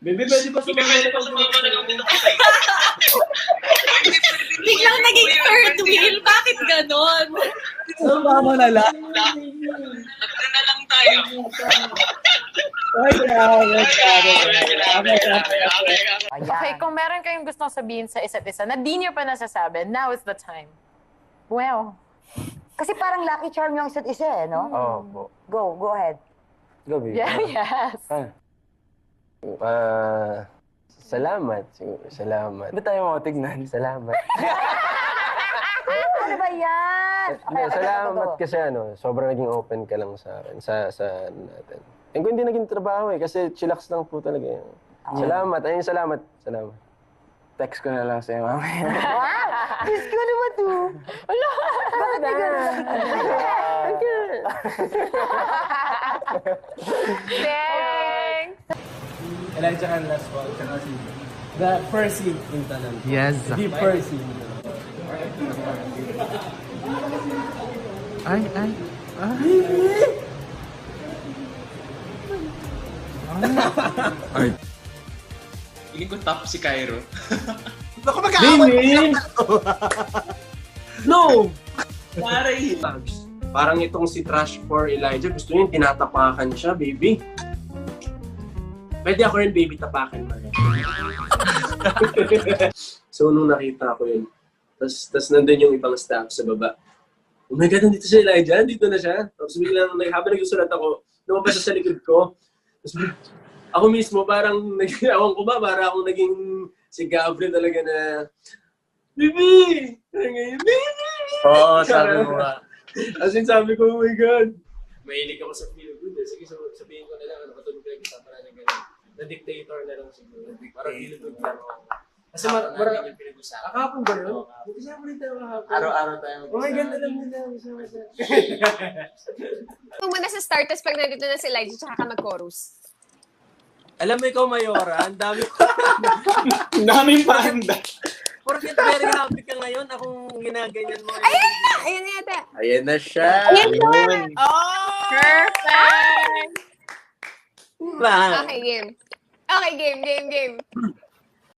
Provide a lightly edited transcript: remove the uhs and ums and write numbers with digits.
Baby, pwede ba sumama na lang dito? Biglang naging third wheel. Bakit ganon? Sumama na lang. Tatlo na lang tayo. Ay, grabe. Okay, kung meron kayong gustong sabihin sa isa't isa na di niyo pa nasasabi, now is the time. Well. Kasi parang lucky charm yung isa't isa eh, no? Oo. Go ahead. Go, baby. Yes. Salamat. Salamat. Ba't tayo mga tignan? Salamat. Ano ba yan? Salamat kasi sobrang naging open ka lang sa akin, sa natin. And kung hindi naging trabaho kasi chillax lang po talaga yun. Salamat. Ayun, salamat. Text ko na lang sa'yo, mamaya. Wow! Diyos ko naman to. Wala. Bakit may gano'n? Thanks. Elijah ka last one. The first scene in Tanan. Yes. The first scene. Ay. Feeling ko top si Cairo. Ako mag-aaway! No! Pare. Parang itong si Trash for Elijah, gusto niya tinatapakan siya, baby. Pwede ako rin, baby, tapakan mo. So, nung nakita ko yun, tas nandun yung ibang staff sa baba. Oh my God, nandito si Elijah, dito na siya. Tapos biglang, habang nagsusulat ako, lumabas siya sa likod ko. Tapos ako mismo, parang, ewan ko ba, parang akong naging si Gabriel talaga na, Bibi! Bibi! Oo, sabi mo nga. As in, sabi ko, oh my God. Mahilig ako sa feel good. Sige, sabihin ko na lang, patulog lang kita para na gano'n. Na dictator na lang siguro. Parang feel good lang. Kasi marang yung pinag-usapan. Akapon ba yun? Buti siya ulit tayo kahapon. Araw-araw tayo mag-usapan. Oh my God, alam nila. Kung muna sa start, tapos pag nandito na si Elijah, tsaka ka mag-chorus. Alam mo ikaw, Mayora, ang dami Ang daming panda. Porket very happy ka ngayon, akong ginaganyan mo. Ayan na! Ayan na yata. Ayan na siya. Ayan na! Oh! Perfect! Ba? Okay, game. Okay, game.